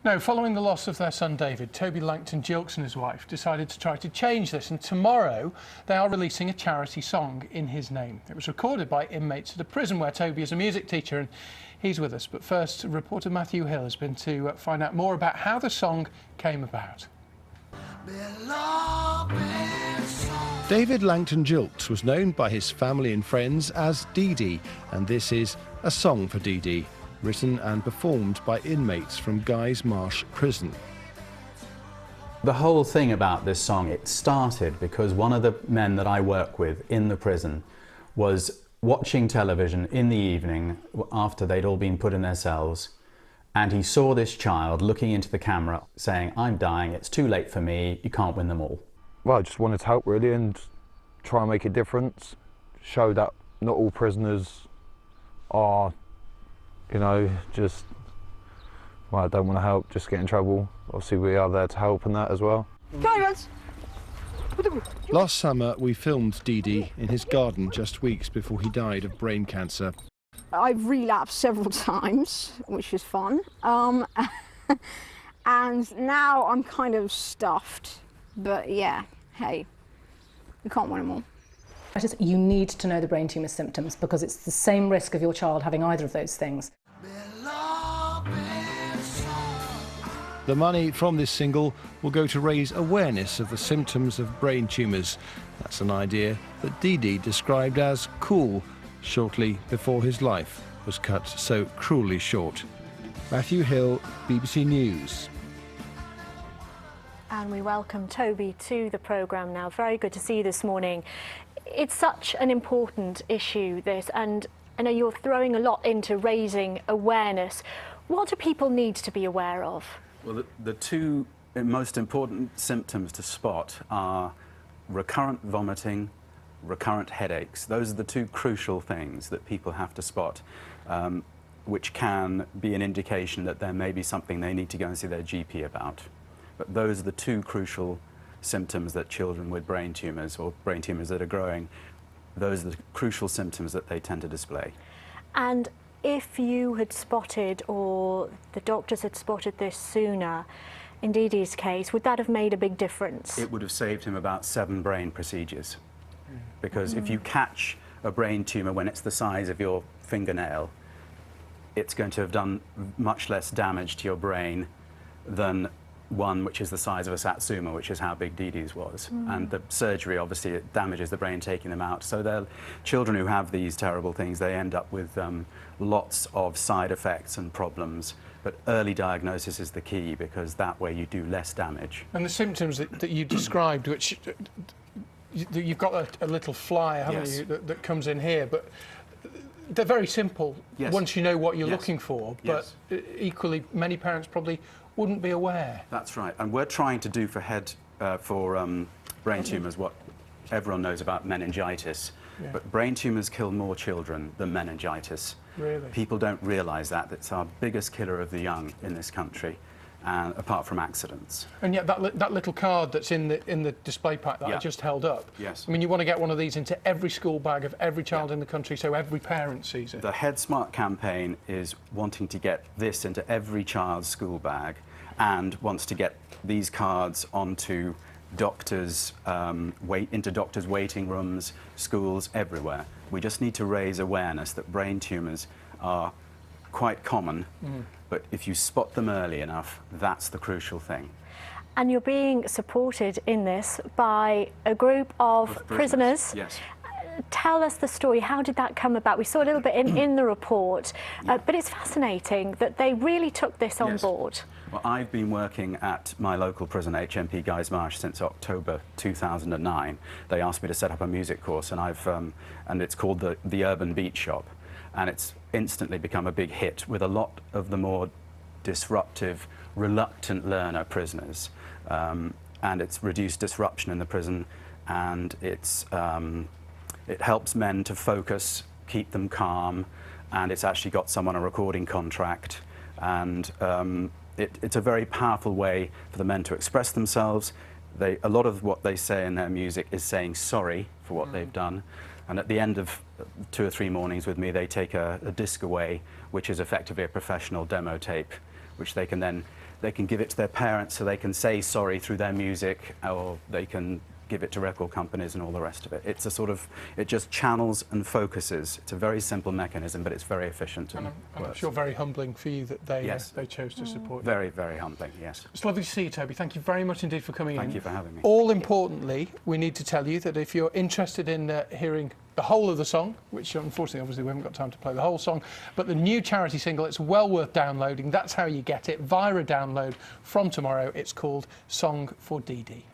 No, following the loss of their son David, Toby Langton-Gilkes and his wife decided to try to change this, and tomorrow they are releasing a charity song in his name. It was recorded by inmates at a prison where Toby is a music teacher, and he's with us. But first, reporter Matthew Hill has been to find out more about how the song came about. David Langton-Gilkes was known by his family and friends as Dee Dee, and this is A Song for Dee Dee, written and performed by inmates from Guy's Marsh Prison. The whole thing about this song, it started because one of the men that I work with in the prison was watching television in the evening after they'd all been put in their cells, and he saw this child looking into the camera saying, "I'm dying, it's too late for me, you can't win them all." Well, I just wanted to help really and try and make a difference, show that not all prisoners are, you know, just, well, I don't want to help, just get in trouble. Obviously we are there to help and that as well. Last summer we filmed Dee Dee in his garden just weeks before he died of brain cancer. I've relapsed several times, which is fun, and now I'm kind of stuffed, but yeah, hey, we can't win them all. You need to know the brain tumour symptoms because it's the same risk of your child having either of those things. The money from this single will go to raise awareness of the symptoms of brain tumours. That's an idea that Dee Dee described as cool shortly before his life was cut so cruelly short. Matthew Hill, BBC News. And we welcome Toby to the programme now. Very good to see you this morning. It's such an important issue, this, and I know you're throwing a lot into raising awareness. What do people need to be aware of? Well, the two most important symptoms to spot are recurrent vomiting, recurrent headaches. Those are the two crucial things that people have to spot, which can be an indication that there may be something they need to go and see their GP about. But those are the two crucial symptoms that children with brain tumours or brain tumours that are growing, those are the crucial symptoms that they tend to display. And if you had spotted, or the doctors had spotted this sooner, in Dee Dee's case, would that have made a big difference? It would have saved him about 7 brain procedures. Because if you catch a brain tumour when it's the size of your fingernail, it's going to have done much less damage to your brain than one which is the size of a satsuma, which is how big Dee Dee's was. And the surgery, obviously, it damages the brain, taking them out. So they're children who have these terrible things, they end up with lots of side effects and problems. But early diagnosis is the key, because that way you do less damage. And the symptoms that you described, which you've got a little flyer, haven't you, that comes in here, but they're very simple once you know what you're looking for, but equally many parents probably wouldn't be aware. That's right, and we're trying to do for brain tumours what everyone knows about meningitis, but brain tumours kill more children than meningitis. Really? People don't realise that. It's our biggest killer of the young in this country, apart from accidents. And yet that little card that's in the display pack that I just held up, I mean, you want to get one of these into every school bag of every child in the country so every parent sees it. The Head Smart campaign is wanting to get this into every child's school bag, and wants to get these cards onto doctors, into doctors' waiting rooms, schools, everywhere. We just need to raise awareness that brain tumours are quite common, but if you spot them early enough, that's the crucial thing. And you're being supported in this by a group of prisoners. Yes. Tell us the story. How did that come about? We saw a little bit in the report, but it's fascinating that they really took this on board. Well, I've been working at my local prison, HMP Guy's Marsh, since October 2009. They asked me to set up a music course, and and it's called the Urban Beat Shop, and it's instantly become a big hit with a lot of the more disruptive, reluctant learner prisoners, and it's reduced disruption in the prison, and it helps men to focus, keep them calm, and it's actually got someone a recording contract, and it's a very powerful way for the men to express themselves. A lot of what they say in their music is saying sorry for what they've done, and at the end of 2 or 3 mornings with me, they take a disc away, which is effectively a professional demo tape, which they can then They can give it to their parents so they can say sorry through their music, or they can give it to record companies and all the rest of it. It's a sort of, it just channels and focuses. It's a very simple mechanism, but it's very efficient. And I'm sure very humbling for you that they, Yes. they chose to support you. Very, very humbling, yes. It's lovely to see you, Toby. Thank you very much indeed for coming in. Thank you for having me. All importantly, we need to tell you that if you're interested in hearing the whole of the song, which unfortunately, obviously, we haven't got time to play the whole song, but the new charity single, it's well worth downloading. That's how you get it, via a download from tomorrow. It's called Song for Dee Dee.